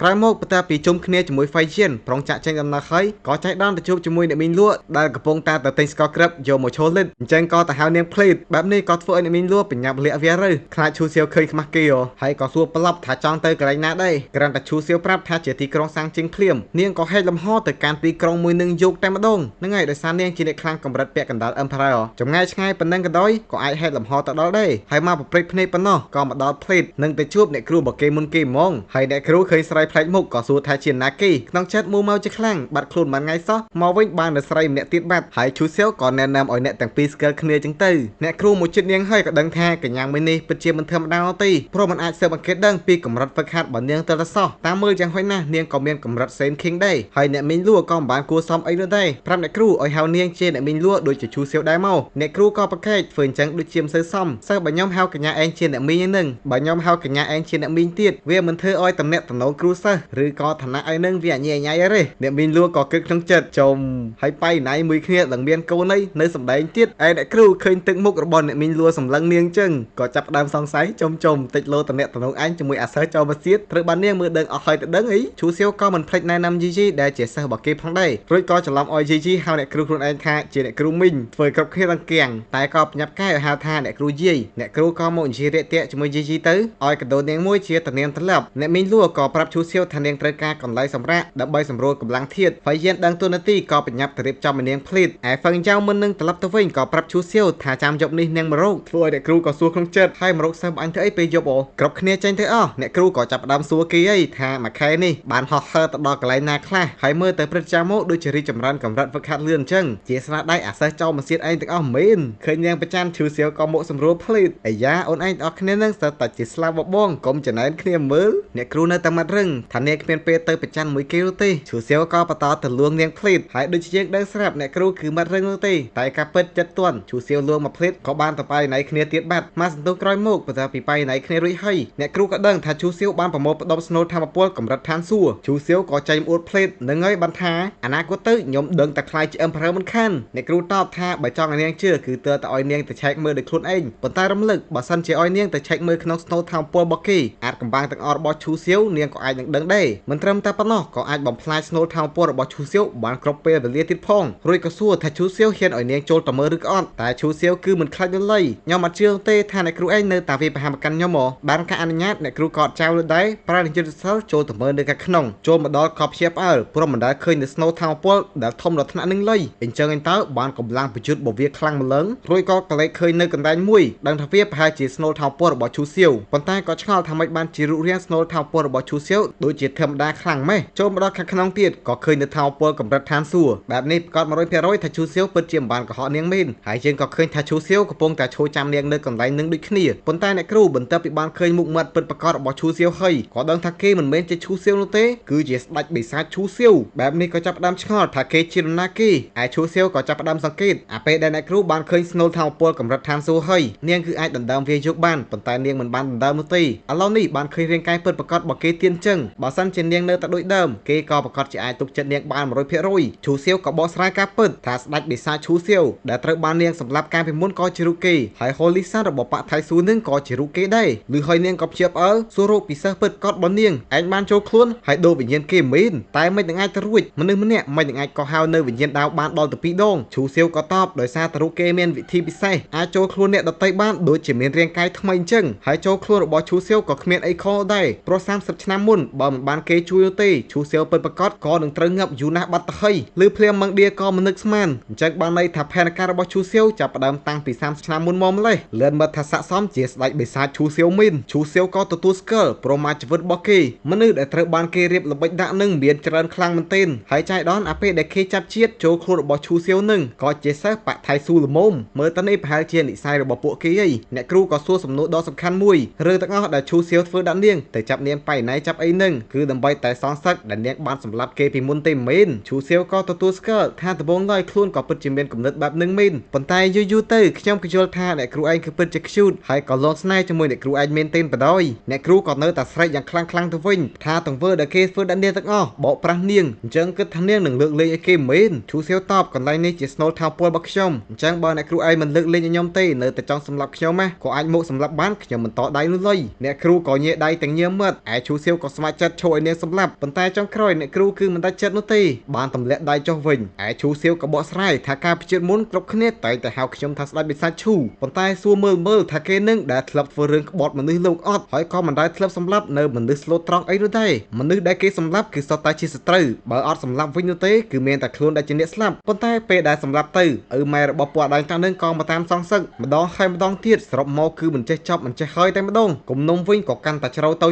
ក្រោយមកបន្ទាប់ពីជុំគ្នាជាមួយហ្វៃយៀនប្រងចាក់ចេញដំណើរហើយក៏ចៃដន្យទៅជួបជាមួយអ្នកមីងលក់ដែលកំពុងតែទិញស្ករក្រិបយកមកឈរលិតអញ្ចឹងក៏ទៅហៅនាងភ្លេតបែបនេះក៏ធ្វើឲ្យអ្នកមីងលក់បញ្ញាប់លាក់វារើខ្លាចឈូសៀវឃើញខ្មាស់គេហើយក៏សួរប្លប់ថាចង់ទៅកន្លែងណាដែរគ្រាន់តែឈូសៀវប្រាប់ថាជាទីក្រុងសាំងជិងភ្លាមនាងក៏ហែកលំហទៅកាន់ទីក្រុងមួយនឹងយកតែម្ដងហ្នឹងហើយដោយសារនាងជាអ្នកខ្លាំងកម្រិតពាក់កណ្ដាល Empire ចម្ងាយឆ្ងាយប៉ុណ្ណឹងក៏ដោយក៏អាចហែកលំហទៅដល់ដែរហើយមកប្រព្រឹត្តភ្នែកប៉ុណ្ណោះក៏មកដល់ភ្លេតនឹងទៅជួបអ្នកគ្រូបកគេមុនគេហ្មងហើយអ្នកគ្រូឃើញស្រីប្លែកមុខក៏សួរថាជាណាគេក្នុងចិត្តមូមកជាខ្លាំងបាត់ខ្លួនមួយថ្ងៃសោះមកវិញបាននៅស្រីម្នាក់ទៀតបាត់ហើយឈូសៀវក៏ណែនាំឲ្យអ្នកទាំងពីរស្គាល់គ្នាចឹងទៅអ្នកគ្រូមួយចិត្តនាងហើយក៏ដឹងថាកញ្ញាមួយនេះពិតជាមិនធម្មតាទេព្រោះមិនអាចស៊ើបអង្កេតដឹងពីកម្រិតហ្វឹកហាត់របស់នាងទៅសោះតាមមើលយ៉ាងហោចណាស់នាងក៏មានកម្រិតសេនឃីងដែរហើយអ្នកមីងលួក៏មិនបានគួរសមអីនោះដែរប្រាប់អ្នកគ្រូឲ្យហៅនាងជាអ្នកមីងលួដូចជាឈូសៀវដែរមកអ្នកគ្រូក៏ប្រកែកធ្វើអញ្ចឹងដូចជាមិនសូវសមសិស្សបើខ្ញុំហៅកញ្ញាឯងជាអ្នកមីងហ្នឹងបើខ្ញុំហៅកញ្ញាឯងជាអ្នកមីងទៀតវាមិនធ្វើឲ្យតំណែងតំណងគ្រូសិស្សឬក៏ឋានៈឯនឹងវាអញញ៉ៃទេអ្នកមីងលួក៏គិតក្នុងចិត្តចុំហើយបៃណៃមួយគ្នានឹងមានកូនអីនៅសម្ដែងទៀតឯអ្នកគ្រូឃើញទឹកមុខរបស់អ្នកមីងលួសម្លឹងនាងចឹងក៏ចាប់ផ្ដើមសង្ស័យចុំតិចលោតំណែងតំណងអញជាមួយអាសិស្សចោលមកទៀតត្រូវបាននាងមើលដឹងអស់ហើយទៅដឹងអីឈូសៀវក៏មិនភ្លេចណែនាំយីយីដែលជាសិស្សរបស់គេផងដែររួចក៏ច្រឡំឲ្យយីយីហៅអ្នកគ្រូខ្លួនឯងថាជាអ្នកគ្រូមីងធ្វើគ្រប់គ្នាទាំងគៀងតែក៏ប្រញាប់កែឲ្យហៅថាអ្នកគ្រូយាយអ្នកគ្រូក៏មកនិយាយរាក់ទាក់ជាមួយយីយីទៅឲ្យកដោនាងមួយជាតំណែងត្រឡប់អ្នកមីងលួក៏ប្រាប់ឈូសៀវថានាងត្រូវការកន្លែងសម្រាប់ដើម្បីសម្រួលកម្លាំងធាតុហើយយានដឹងទូនាទីក៏ប្រញាប់ទៅរៀបចំឲ្យនាងភ្លេតឯហ្វឹងចៅមុននឹងត្រឡប់ទៅវិញក៏ប្រាប់ឈូសៀវថាចាំយប់នេះនាងមករោគធ្វើឲ្យអ្នកគ្រូក៏សួរក្នុងចិត្តហើយមករោគសិស្សអញធ្វើអីពេលយប់គ្រប់គ្នាចេញទៅអស់អ្នកគ្រូក៏ចាប់ផ្ដើមសួរគេអីថាមួយខែនេះបានហោះហើរទៅដល់កន្លែងណាខ្លះហើយមើលទៅព្រឹត្តិការណ៍មកដូចជារីចម្រើនកម្រិតហ្វឹកហាត់លឿនអញ្ចឹងជាស្នាដៃអាសិស្សចោលមកសៀតឯងទាំងអស់មែនឃើញនាងប្រច័ណ្ឌឈូសៀវក៏មកសម្រួលភ្លេតអាយ៉ាអូនឯងទាំងអស់គ្នានឹងស្ទើរតែជាស្លាប់បងកុំចំណែនគ្នាមើលអ្នកគ្រូនៅតែមាត់រឹងថានាងគ្មានពេលទៅប្រច័ណ្ឌមួយគេទេឈូសៀវក៏បន្តទៅលួងនាងភ្លេតហើយដូចជាយើងដឹងស្រាប់អ្នកគ្រូគឺមាត់រឹងនោះទេតែការពិតចិត្តទន់ឈូសៀវលួងមកភ្លេតក៏បានទៅបាយណៃគ្នាទៀតបាត់មកសន្ទុះក្រោយមកបន្ទាប់ពីបាយណៃគ្នារួចហើយអ្នកគ្រូក៏ដឹងថាឈូសៀវបានប្រមូលផ្ដុំស្នូលធម្មពលកម្រិតឋានសួគ៌ឈូសៀវក៏ចែកអួតភ្លេតនឹងហើយបានថាអនាគតទៅខ្ញុំដឹងតែខ្លាយជា Emperor មិនខានអ្នកគ្រូតបថាបើចង់ឲ្យនាងជឿគឺទើបតែឲ្យនាងទៅឆែកមើលដោយខ្លួនឯងប៉ុន្តែរំលឹកបើសិនជាឲ្យនាងទៅឆែកមើលក្នុងស្នូលធម្មពលរបស់គេអាចកំបាំងទាំងអស់របស់ឈូសៀវនាងក៏អាចនឹងដឹងដែរមិនត្រឹមតែប៉ុណ្ណោះក៏អាចបំផ្លាញស្នូលធម្មពលរបស់ឈូសៀវបានគ្រប់ពេលវេលាទៀតផងរួចក៏សួរថាឈូសៀវហ៊ានឲ្យនាងចូលទៅមើលឬក៏អត់តែឈូសៀវគឺមិនខ្លាចលុយខ្ញុំអត់ជឿទេថាអ្នកគ្រូឯងនៅតែវាប្រហាមកាន់ខ្ញុំមកបានការអនុញ្ញាតអ្នកគ្រូក៏អត់ចោលដែរប្រើនិយាយសិលចូលទៅមើលនៅខាងក្នុងចូលមកដល់ក៏ព្យាផ្អើលព្រមមិនដែលឃើញនៅស្នូលធម្មពលដែលធំដល់ថ្នាក់នឹងលុយអញ្ចឹងឯងតើបានកម្លាំងប្រយុទ្ធរបស់វាខ្លាំងម្លឹងរួចក៏កលេចឃើញនៅកន្លែងមួយដឹងថាវាប្រហែលជាស្នូលធម្មពលរបស់ឈូសៀវប៉ុន្តែក៏ឆ្ងល់ថាមិនបានជារូបរាងស្នូលធម្មពលរបស់ឈូសៀវដូចជាធម្មតាខ្លាំងម៉េះចូលមកដល់ខាងក្នុងទៀតក៏ឃើញនៅធម្មពលកម្រិតឋានសួគ៌បែបនេះប្រកាស 100% ថាឈូសៀវពិតជាមិនបានកុហកនាងមែនហើយយើងក៏ឃើញថាឈូសៀវកំពុងតែឈរចាំនាងនៅកន្លែងនឹងដូចគ្នាប៉ុន្តែអ្នកគ្រូបន្ទាប់ពីបានឃើញមុខមាត់ពិតប្រាកដរបស់ឈូសៀវហើយក៏ដឹងថាគេមិនមែនជាឈូសៀវនោះទេគឺជាស្ដេចបិសាចឈូសៀវបែបនេះក៏ចាប់ផ្ដើមឆ្ងល់ថាគេជានរណាគេឯឈូសៀវក៏ចាប់ផ្ដើមសង្កេតអាពេលដែលអ្នកគ្រូបានឃើញស្នូលធម្មពលកម្រិតឋានសួគ៌ហើយនាងគឺអាចដណ្ដើមវាយកបានប៉ុន្តែនាងមិនបានដណ្ដើមនោះទេឥឡូវនេះបានឃើញរាងកាយពិតប្រាកដរបស់គេទៀនចឹងបើសិនជានាងនៅតែដូចដើមគេក៏ប្រកាសជាអាចទុកចិត្តនាងបាន 100% ឈូសៀវក៏បកស្រាយការពិតថាស្ដេចបិសាចឈូសៀវដែលត្រូវបាននាងសម្លាប់កាលពីមុនក៏ជារូបគេហើយ Holy Sun របស់ប៉ាថៃស៊ូនឹងក៏ជារូបគេដែរឬហើយនាងក៏ព្យាផ្អើលសួររកពិសេសពិតកត់របស់នាងឯងបានចូលខ្លួនហើយដូរវិញ្ញាណគេមែនតែមិននឹងអាចទៅរួចមនុស្សម្នាក់មិននឹងអាចក៏ហៅនៅវិញ្ញាណដាវបានដល់ទៅ2ដងឈូសៀវក៏តបដោយសារតែរូបគេមានវិធីពិសេសអាចចូលខ្លួនអ្នកដតីបានដូចជាមានរាងកាយថ្មីអញ្ចឹងហើយចូលខ្លួនរបស់ឈូសៀវក៏គ្មានអីខុសដែរព្រោះ30ឆ្នាំមុនបើមិនបានគេជួយទេឈូសៀវពិតប្រាកដក៏នឹងត្រូវងាប់យូរណាស់បាត់ទៅហើយឬភ្លាមម៉ងឌៀក៏មិននឹកស្មានអញ្ចឹងបានន័យថាផែនការរបស់ឈូសៀវចាប់ផ្ដើមតាំងពី30ឆ្នាំមុនមកម្លេះលឿនមើលថាស័ក្តិសមជាស្ដេចបិសាចឈូសៀវមីនឈូសៀវក៏ទទួលស្គាល់ព្រមជីវិតរបស់គេមនុស្សដែលត្រូវបានគេរៀបល្បិចដាក់នឹងមានច្រើនខ្លាំងមែនទែនហើយចៃដន្យអាពេលដែលគេចាប់ជាតិចូលខ្លួនរបស់ឈូសៀវនឹងក៏ជាសិស្សបថៃស៊ូល្មមមើលទៅនេះប្រហែលជានិស័យរបស់ពួកគេឯងអ្នកគ្រូក៏សួរសំណួរដ៏សំខាន់មួយរឿងទាំងអស់ដែលឈូសៀវធ្វើដាក់នាងទៅចាប់នាងបៃណៃចាប់អីនឹងគឺដើម្បីតែសងសឹកដែលនាងបានសម្លាប់គេពីមុនទេមែនឈូសៀវក៏ទទួលស្គាល់ថាដំបូងឡើយខ្លួនក៏ពិតជាមានគំនិតបែបនឹងមែនប៉ុន្តែយូរទៅខ្ញុំក៏យល់ថាអ្នកគ្រូឯងគឺពិតជាខ្ជូតហើយក៏លន់ស្នេហ៍ជាមួយអ្នកគ្រូឯងមែនទេបដ យអ្នកគ្រូក៏នៅតែស្រែកយ៉ាងខ្លាំងទៅវិញថាទង្វើដែលគេធ្វើដាក់នាងទាំងអស់បោកប្រាស់នាងអញ្ចឹងគិតថានាងនឹងលើកលែងឲ្យគេមែនឈូសៀវតបកន្លែងនេះជាស្នូលថាពលរបស់ខ្ញុំអញ្ចឹងបើអ្នកគ្រូឯងមិនលើកលែងឲ្យខ្ញុំទេនៅតែចង់សម្លាប់ខ្ញុំក៏អាចមកសម្លាប់បានខ្ញុំមិនតដៃនោះឡើយអ្នកគ្រូក៏ញែដៃទាំងញើមមាត់ឯឈូសៀវក៏ស្ ស្ម័គ្រចិត្តជួយឲ្យនាងសម្លាប់ប៉ុន្តែចុងក្រោយអ្នកគ្រូគឺមិនដាច់ចិត្តនោះទេបានទម្លាក់ដៃចុះវិញឯឈូសៀវក៏បកស្រាយថាការពិចិត្រមុនគ្រប់គ្នាតែងតែហៅខ្ញុំថាស្ដេចបិសាចឈូប៉ុន្តែសួរមើលថាគេនឹងដែលធ្លាប់ធ្វើរឿងក្បត់មនុស្សលោកអត់ហើយក៏មិនដែលធ្លាប់សម្លាប់នៅមនុស្សស្លូតត្រង់អីនោះដែរមនុស្សដែលគេសម្លាប់គឺសុទ្ធតែជាសត្រូវបើអត់សម្លាប់វិញនោះទេគឺមានតែខ្លួនដែលជាអ្នកស្លាប់ប៉ុន្តែពេលដែលសម្លាប់ទៅឪម៉ែរបស់ពួកអដែងតានឹងក៏មកតាមសងសឹកម្ដងហើយម្ដងទៀតសរុបមកគឺមិនចេះចប់មិនចេះហើយតែម្ដងគំនុំវិញក៏កាន់តែជ្រៅទៅ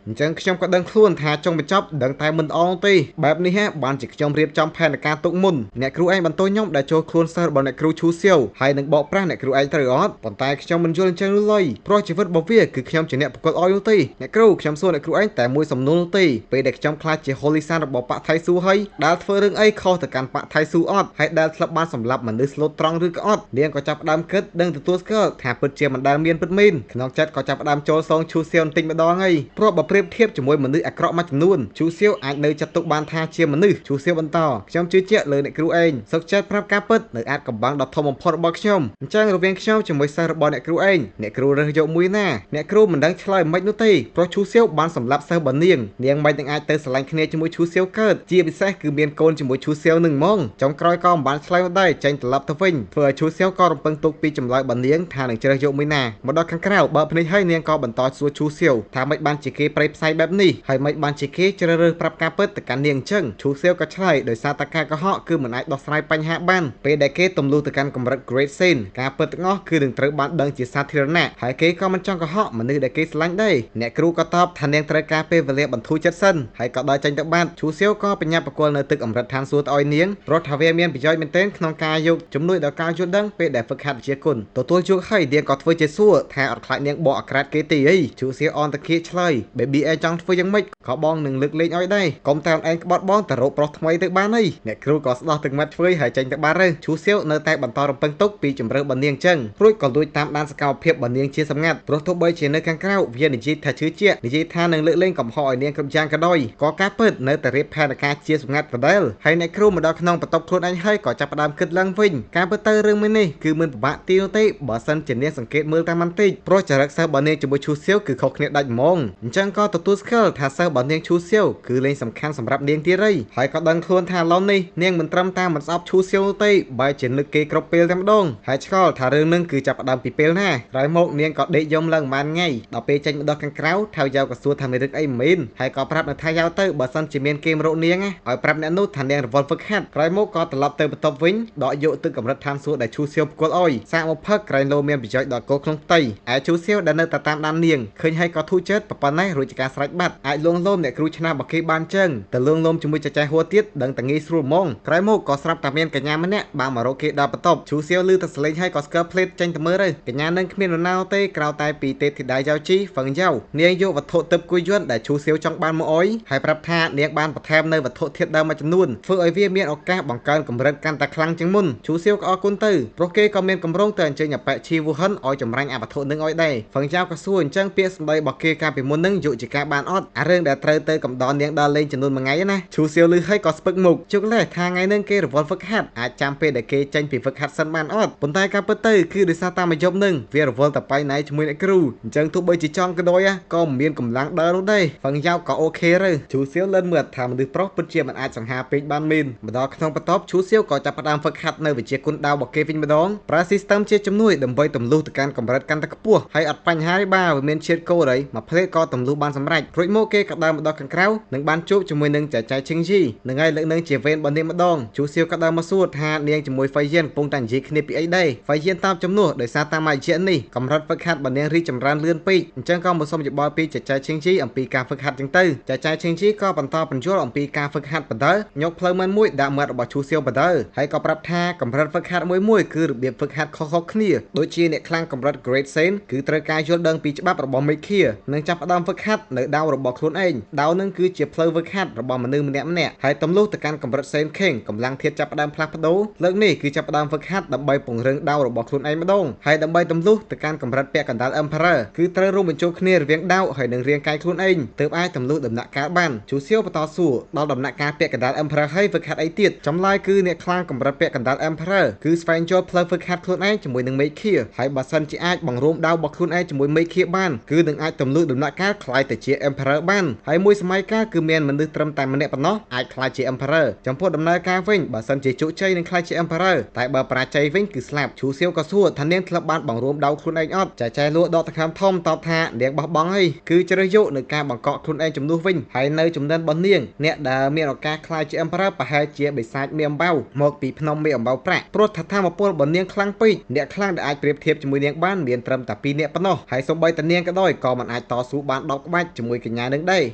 អញ្ចឹងខ្ញុំក៏ដឹងខ្លួនថាចុងបញ្ចប់ដឹងតែមិនអងទេបែបនេះបានជាខ្ញុំរៀបចំផែនការទុកមុនអ្នកគ្រូឯងបន្ទោសខ្ញុំដែលចូលខ្លួនសិស្សរបស់អ្នកគ្រូឈូសៀវហើយនឹងបកប្រាស់អ្នកគ្រូឯងត្រូវអត់ប៉ុន្តែខ្ញុំមិនយល់អញ្ចឹងនោះឡើយព្រោះជីវិតរបស់វាគឺខ្ញុំជាអ្នកប្រកល់ឲ្យនោះទេអ្នកគ្រូខ្ញុំសួរអ្នកគ្រូឯងតែមួយសំណួរនោះទេពេលដែលខ្ញុំខ្លាចជាហូលីសានរបស់ប៉ាថៃស៊ូហើយដែលធ្វើរឿងអីខុសទៅកាន់ប៉ាថៃស៊ូអត់ហើយដែលធ្លាប់បានសម្លាប់មនុស្សស្លូតត្រង់ឬក៏អត់នាងក៏ចាប់ផ្ដើមគិតដឹងទទួលស្គាល់ថាពិតជាមិនដែលមានពិតមែនក្នុងចិត្តក៏ចាប់ផ្ដើមចូលសងឈូសៀវបន្តិចម្ដងហើយព្រោះបើប្រៀបធៀបជាមួយមនុស្សអាក្រក់មួយចំនួនឈូសៀវអាចនៅចាត់ទុកបានថាជាមនុស្សឈូសៀវបន្តខ្ញុំជឿជាក់លើអ្នកគ្រូឯងសុខចិត្តប្រាប់ការពិតនៅអាចកំបាំងដ៏ធំបំផុតរបស់ខ្ញុំអញ្ចឹងរវាងខ្ញុំជាមួយសិស្សរបស់អ្នកគ្រូឯងអ្នកគ្រូរើសយកមួយណាអ្នកគ្រូមិនដឹងឆ្លើយមិននោះទេព្រោះឈូសៀវបានសម្លាប់សិស្សរបស់នាងមិនទាំងអាចទៅស្រឡាញ់គ្នាជាមួយឈូសៀវកើតជាពិសេសគឺមានកូនជាមួយឈូសៀវនឹងហ្មងចុងក្រោយក៏មិនបានឆ្លើយដែរចេញត្រឡប់ទៅវិញធ្វើឲ្យឈូសៀវក៏រំពឹងទុកពីចម្លើយរបស់នាងថានឹងជ្រើសយកមួយណាមកដល់ខាងក្រៅបើភ្នែកហើយនាងក៏បន្តសួរឈូសៀវថាមិនបានជាគេប្រៃផ្សាយបែបនេះហើយមិនបានជាគេជ្រើសរើសប្រាប់ការពិតទៅកាន់នាងអញ្ចឹងឈូសៀវក៏ឆ្លើយដោយសារតែការកុហកគឺមិនអាចដោះស្រាយបញ្ហាបានពេលដែលគេទម្លុះទៅកាន់កម្រិត Great Sin ការពិតទាំងអស់គឺនឹងត្រូវបានដឹងជាសាធារណៈហើយគេក៏មិនចង់កុហកមនុស្សដែលគេស្រឡាញ់ដែរអ្នកគ្រូក៏តបថានាងត្រូវការពេលវេលាបន្ធូរចិត្តសិនហើយក៏ដើរចេញទៅបាត់ឈូសៀវក៏បញ្ញាបកលនៅទឹកអម្រិតឋានសួគ៌ទៅឲ្យនាងព្រោះថាវាមានប្រយោជន៍មែនទែនក្នុងការយកជំនួយដល់ការយល់ដឹងពេលដែលហ្វឹកហាត់វិជ្ជាគុណទទួលយកហើយនាងក៏ធ្វើជាសួរថាអត់ខ្លាចនាងបកអាក្រាតគេទេអីឈូសៀវអនតគៀឆ្លើយ Baby ឯងចង់ធ្វើយ៉ាងម៉េចក៏បងនឹងលើកលែងឲ្យដែរកុំតែឯងក្បត់បងទៅរកប្រុសថ្មីទៅបានអីអ្នកគ្រូក៏ស្ដោះទឹកមាត់ធ្វើហើយចេញទៅបាត់ទៅឈូសៀវនៅតែបន្តរំពឹងទុកពីជំរឿនរបស់នាងចឹងរួចក៏លួចតាមដានសកម្មភាពរបស់នាងជាសម្ងាត់ព្រោះទោះបីជានៅខាងក្រៅវានិយាយថាជឿជាក់និយាយថានឹងលើកលែងកំហុសឲ្យនាងគ្រប់យ៉ាងក៏ដោយក៏ការពិតនៅតែរៀបផែនការជាសម្ងាត់ដដែលហើយអ្នកគ្រូមកដល់ក្នុងបន្ទប់ខ្លួនឯងហើយក៏ចាប់ផ្ដើមគិតឡើងវិញការពិតទៅរឿងមួយនេះគឺមិនពិបាកទីនោះទេបើសិនជានាងសង្កេតមើលតាមបន្តិចព្រោះចរិតសិស្សរបស់នាងជាមួយឈូសៀវគឺខុសគ្នាដាច់ហ្មងអញ្ចឹងក៏ទទួលស្គាល់ថាសិស្សរបស់នាងឈូសៀវគឺលែងសំខាន់សម្រាប់នាងទៀតហើយក៏ដឹងខ្លួនថាឡូវនេះនាងមិនត្រឹមតែមិនស្អប់ឈូសៀវទេបែរជានឹកគេគ្រប់ពេលតែម្ដងហើយឆ្ងល់ថារឿងនឹងគឺចាប់ផ្ដើមពីពេលណាក្រោយមកនាងក៏ដេកយំឡើងប៉ុន្មានថ្ងៃដល់ពេលចេញមកដល់ខាងក្រៅថៅយ៉ាវក៏សួរថាមានរឿងអីមែនហើយក៏ប្រាប់នៅថៅយ៉ាវទៅបើសិនជាមានគេមករកនាងឲ្យប្រាប់អ្នកនោះថានាងរវល់ហ្វឹកហាត់ក្រោយមកក៏ត្រឡប់ទៅបន្ទប់វិញដកយកទឹកកម្រិតឋានសួគ៌ដែលឈូសៀវផ្គល់ឲ្យសាកមកផឹកក្រែងលោមានប្រយោជន៍ដល់គោក្នុងផ្ទៃឯឈូសៀវដែលនៅតែតាមដាននាងឃើញហើយក៏ធូរចិត្តប៉ុណ្ណេះរួចជាការស្រេចបាត់អាចលួងលោមអ្នកគ្រូឆ្នះរបស់គេបានចឹងទៅលួងលោមជាមួយចចាស់ហួរទៀតដឹងតែងាយស្រួលហ្មងក្រោយមកក៏ស្រាប់តែមានកញ្ញាម្នាក់បានមករកគេដល់បន្ទប់ឈូសៀវឮតែសលេងហើយក៏ស្កើផ្លេតចេញទៅមើលទៅកញ្ញានឹងគ្មាននរណាទេក្រៅតែពីទេពធីតាយ៉ាវជីហ្វឹងយ៉ាវនាងយកវត្ថុទឹកគួយយន្តដែលឈូសៀវចង់បានមកអុយហើយប្រាប់ថានាងបានបន្ថែមនៅវត្ថុធាតុដើមមួយចំនួនធ្វើឲ្យវាមានឱកាសបង្កើនកម្រិតកាន់តែខ្លាំងជាងមុនឈូសៀវក៏អរគុណទៅព្រោះគេក៏មានកម្រងទៅអញ្ជើញអបៈឈីវូហិនឲ្យចម្រាញ់អវត្ថុនឹងឲ្យដែរហ្វឹងយ៉ាវក៏សួរអញ្ចឹងពាក្យសម្ដីរបស់គេកាលពីមុននឹងយកជាការបានអត់អារឿងដែលត្រូវទៅកំដរនាងដល់លេងចំនួនមួយថ្ងៃណាឈូសៀវឮហើយក៏ស្ពឹកមុខជុកលេះថាថ្ងៃនឹងគេរវល់ហ្វឹកហាត់អាចចាំពេលដែលគេចេញពីហ្វឹកហាត់សិនបានអត់ប៉ុន្តែការពិតទៅគឺដោយសារតាមយប់នឹងវារវល់តែបៃណៃជាមួយអ្នកគ្រូអញ្ចឹងទោះបីជាចង់ក៏ដោយក៏មិនមានកម្លាំងដើរនោះដែរហ្វឹងយ៉ាវក៏អូខេទៅឈូសៀវលឿនមើលថាមនុស្សប្រុសពិតជាមិនអាចសង្ហាពេកបានមានម្ដងក្នុងបន្ទប់ឈូសៀវក៏ចាប់ផ្ដើមហ្វឹកហាត់នៅវិជ្ជាគុណដៅរបស់គេវិញម្ដងប្រើ system ជាជំនួយដើម្បីទម្លុះទៅកាន់កម្រិតកាន់តែខ្ពស់ហើយអត់បញ្ហាទេបាទវាមានជាតិកូដអីមួយផ្លេតក៏ទម្លុះបានសម្រេចរួចមកគេក៏ដើរមកដល់ខាងក្រៅនឹងបានជួបជាមួយនឹងចែកឈិងជីនឹងហើយលើកនឹងជាវេនរបស់នាងម្ដងឈូសៀវក៏ដើរមកសួរថានាងជាមួយហ្វៃយៀនកំពុងតែនិយាយគ្នាពីអីដែរហ្វៃយៀនតាមចំនួនដោយសារតាមអាជីនេះកម្រិតហ្វឹកហាត់របស់នាងរីចម្រើនលឿនពេកអញ្ចឹងក៏មកសុំយោបល់ពីចែកឈិងជីអំពីការហ្វឹកហាត់ចឹងទៅចែកឈិងជីក៏បន្តបញ្យល់អំពីការហ្វឹកហាត់បន្តយកផ្លូវមិនមួយដាក់មាត់របស់ឈូសៀវបន្តហើយក៏ប្រាប់ថាកម្រិតហ្វឹកហាត់មួយគឺរបៀបហ្វឹកហាត់ខុសៗគ្នាដូចជាអ្នកខ្លាំងកម្រិត Great Saint គឺត្រូវការយល់ដឹងពីច្បាប់របស់មេឃានិងចាប់ផ្ដើមហ្វឹកហាត់នៅដាវរបស់ខ្លួនឯងដាវនឹងគឺជាផ្លូវហ្វឹកហាត់របស់មនុស្សម្នាក់ហើយទម្លុះទៅកាន់កម្រិត Saint King កម្លាំងធាតុចាប់ផ្ដើមផ្លាស់ប្ដូរលើកនេះគឺចាប់ផ្ដើមហ្វឹកហាត់ដើម្បីពង្រឹងដាវរបស់ខ្លួនឯងម្ដងហើយដើម្បីទម្លុះទៅកាន់កម្រិតពាក់កណ្ដាល Emperor គឺត្រូវរួមបញ្ចូលគ្នារវាងដាវហើយនឹងរាងកាយខ្លួនឯងទើបអាចទម្លុះដំណាក់កាលបានជូសៀវបន្តសួរដល់ដំណាក់កាលពាក់កណ្ដាល Emperor ហើយហ្វឹកហាត់អីទៀតចម្លើយគឺអ្នកខ្លាំងកម្រិតពាក់កណ្ដាល Emperor គឺស្វែងយល់ផ្លូវហ្វឹកហាត់ខ្លួនឯងជាមួយនឹងមេឃាហើយបើសិនជាអាចបង្រួមដាវរបស់ខ្លួនឯងជាមួយមេឃាបានគឺនឹងអាចទម្លុះដំណាក់កាលខ្លាយទៅជា Emperor Emperor បានហើយមួយសម័យកាលគឺមានមនុស្សត្រឹមតែម្នាក់ប៉ុណ្ណោះអាចក្លាយជា Emperor ចំពោះដំណើរការវិញបើសិនជាជោគជ័យនឹងក្លាយជា Emperor តែបើបរាជ័យវិញគឺស្លាប់ឈូសៀវក៏សួរថានាងធ្លាប់បានបង្រួមដោតខ្លួនឯងអត់ចែលួដកដង្ហើមធំតបថានាងបោះបង់ហើយគឺជ្រើសយកនៅការបង្កក់ខ្លួនឯងជំនួសវិញហើយនៅជំនិនរបស់នាងអ្នកដែលមានឱកាសក្លាយជា Emperor ប្រហែលជាបិសាចមានអំបៅមកពីភ្នំមានអំបៅប្រាក់ព្រោះថាធម៌ពលរបស់នាងខ្លាំងពេកអ្នកខ្លាំងដែលអាចប្រៀបធៀបជាមួយនាងបានមានត្រឹមតែ2នាក់ប៉ុណ្ណោះហើយសូម្បីតែនាងក៏ដោយក៏មិនអាចតស៊ូបាន10ក្បាច់ជាមួយកញ្ញានឹងដែរ